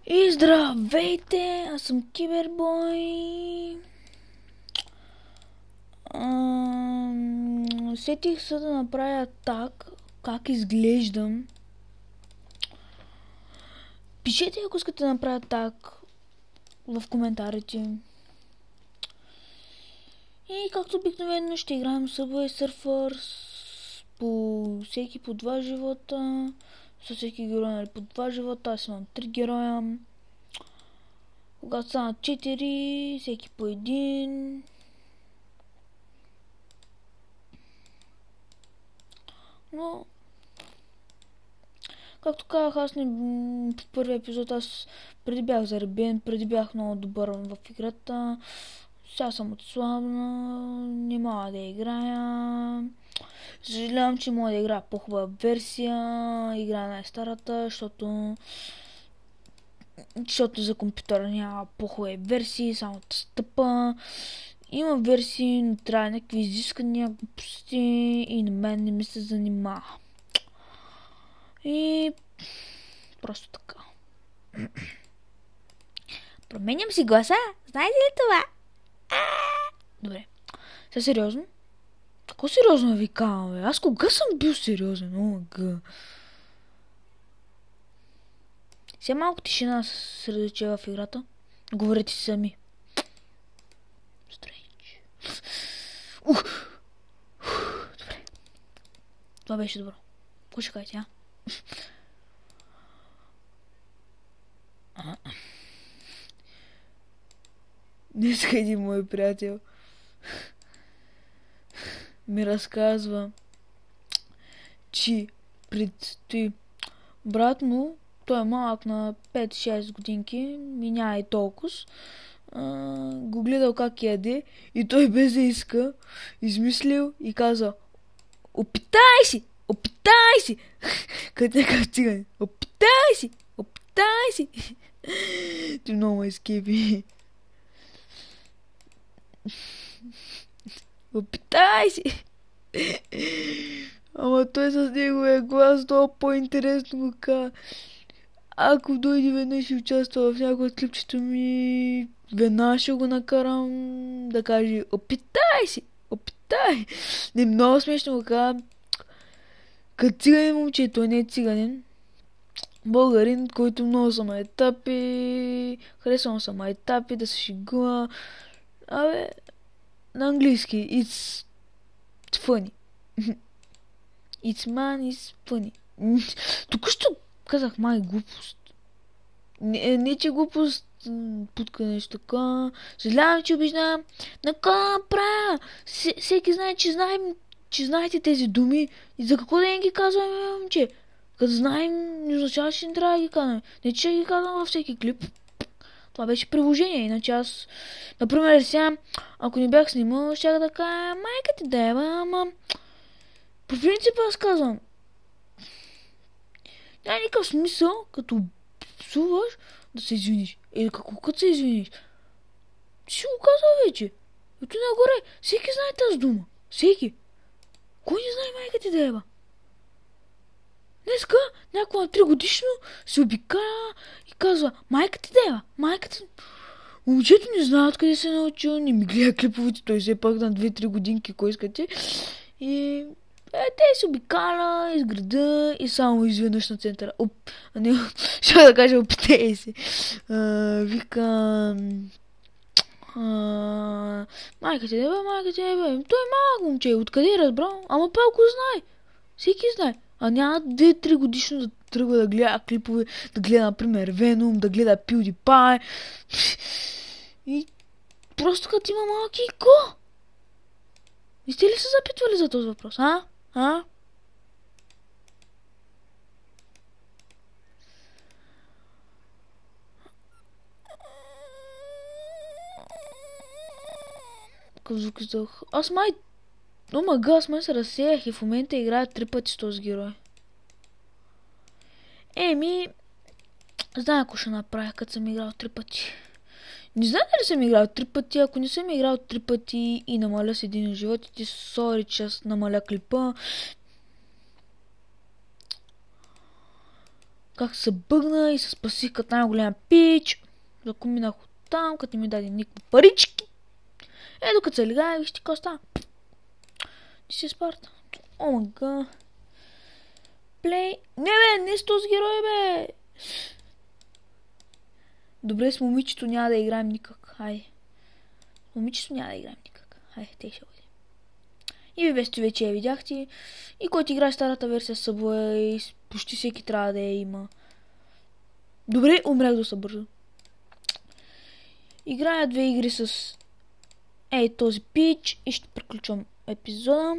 И здравейте, аз съм Кибербой. Сетих се да направя так, как изглеждам. Пишете, ако искате да направя так в коментарите. И както обикновено ще играем Subway Surfers по всеки по 2 живота. С всеки герой по 2 живота, аз имам 3 героя. Когато станат 4, всеки по 1. Но, както казах, аз не в първи епизод, аз преди бях заребен, преди бях много добър в играта. Сега съм отслабна, не мога да играя. Съжалявам, че мога да играя по-хубава версия. Играя най-старата, защото за компютъра няма по-хубави версии, само стъпа. Има версии, но трябва някакви изискания, глупости и на мен не ми се занимава. И просто така. Променям си гласа. Знаете ли това? Добре. Сега сериозно? Тако сериозно ви казвам, бе? Аз кога съм бил сериозен? Омага. Сега малко тишина средоче в играта. Говорете си сами. Стрейндж. Добре. Това беше добро. Какво ще кажете, а? Днес един мой приятел ми разказва, че предстои брат му, той е малък на 5-6 годинки, и няма и толкова, го гледал как яде и той без да иска измислил и каза: опитай си! Опитай си! Като някакъв циган. Опитай си! Опитай си! Ти много ме скепи. Опитай си! Ама той с неговия глас много по-интересно го каза. Ако дойде веднъж и участва в някои от клипчето ми, веднъж ще го накарам да каже: опитай си! Опитай! Не, много смешно го каза. Като циганин момче, той не е циганин. Българин, който много са етапи. Харесвам са етапи, да се шегува. Абе, на английски. It's funny. It's man is funny. Току-що казах май глупост. Не че глупост путка нещо така. Съжалявам, че обиждам. Нака правя. Всеки знае, че знаете тези думи. И за какво да не ги казваме, момче? Като знаем, не означава, че не трябва да ги казваме. Не че ги казвам във всеки клип. Това беше приложение. Иначе аз, например, сега, ако не бях снимал, щях да кажа: майка ти дева, ама по принцип аз казвам. Няма никакъв смисъл, като псуваш, да се извиниш. Или като се извиниш. Ти ще го казал вече. Ето нагоре, всеки знае тази дума. Всеки. Кой не знае майка ти дева? Днеска някаква 3 годишно се обикаля и казва: майка ти дева, майка ти... Момчето не знае откъде се научил, не ми гледа клиповете, той все пак на 2-3 годинки, кой искате. И те се обикаля из града и само изведнъж на центъра. Не, ще да кажа: опитей се. Вика: майка ти дева, майка ти дева. Той е малък момче, откъде е разбрал? Ама пълко знае. Всеки знае. А няма 2-3 годишно да тръгва да гледа клипове, да гледа, например, Веном, да гледа PewDiePie. И просто като има малки и ко? И сте ли се запитвали за този въпрос, а? Какъв звук издах? Аз май се разсеях и в момента играя 3 пъти с този герой. Знае ако ще направя, като съм играл 3 пъти. Не знам дали съм играл 3 пъти. Ако не съм играл 3 пъти и намаля с един живот, и ти сори, че аз намаля клипа. как се бъгна и се спасих като най-голям пич. Зако минах оттам, като не ми даде никакви парички. Докато се легая, вижте какво става. Ти си Спарта. О, мага. Плей. Не бе, не с този герой, бе. Добре, с момичето няма да играем никак. Хайде. С момичето няма да играем никак. Хайде, те ще бъде. И ви бесто вече я видяхте. И който играе старата версия с Subway, почти всеки трябва да я има. Добре, умрях доста бързо. Играя 2 игри с този пич и ще приключвам епизода.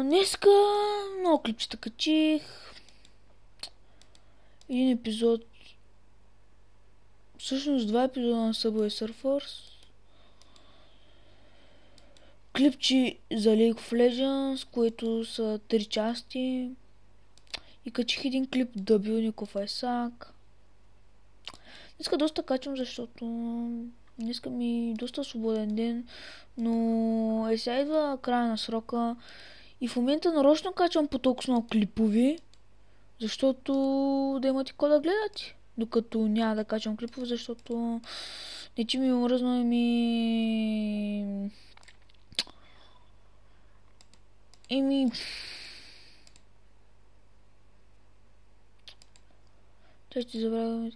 Днеска много клипчета качих. Един епизод. Всъщност 2 епизода на Subway Surfers. Клипчи за League of Legends, които са 3 части. И качих един клип да Билников Айсак. Днеска доста качвам, защото днеска ми доста свободен ден, но сега идва края на срока и в момента нарочно качвам по толкова много клипови, защото да имате какво да гледате, докато няма да качвам клипове, защото не че ми е мръзно и ще забравя.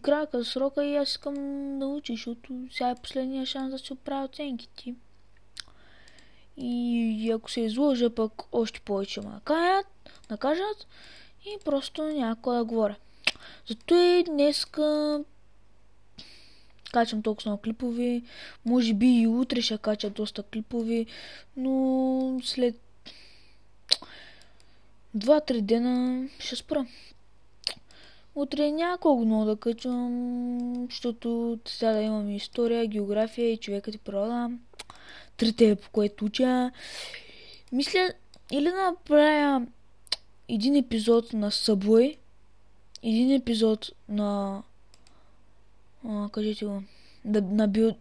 Края към срока и аз искам да уча, защото сега е последния шанс да се оправя оценките. И ако се изложа, пък още повече ме накажат и просто няма какво да говоря. Зато и днеска качвам толкова много клипови. Може би и утре ще кача доста клипови, но след 2-3 дена ще спра. Утре няколко много да качвам, защото сега да имам история, география и човекът и природа. 3 по което уча. Мисля или да направя един епизод на Subway, един епизод на кажете го,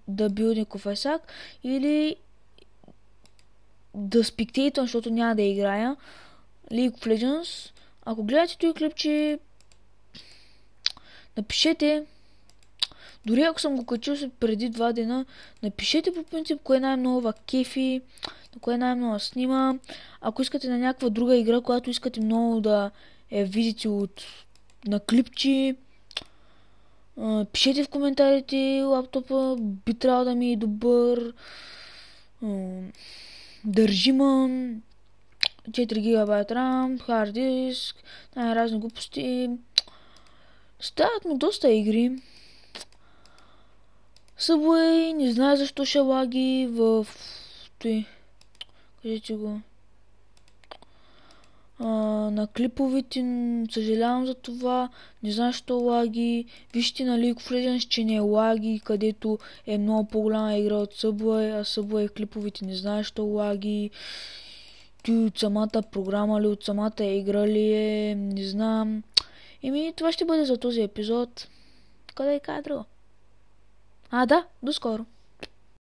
да Билников Айсак, или да спектейтвам, защото няма да играя League of Legends. Ако гледате този клипче, напишете, дори ако съм го качил преди 2 дена, напишете по принцип кое най-много ва кефи, на кое най-много снима. Ако искате на някаква друга игра, която искате много да я видите на клипчи, пишете в коментарите. Лаптопа би трябвало да ми е добър, държима, 4 GB RAM, хард диск, най-разни глупости. Стават ми доста игри. Subway, не знае защо ще лаги в... Кажете го. На клиповите, съжалявам за това, не знам защо лаги. Вижте на League of Legends, че не е лаги, където е много по-голяма игра от Subway, а Subway клиповите не знае защо лаги. От самата програма ли, от самата игра ли е, не знам. Това ще бъде за този епизод. Къде е друго? Да, до скоро.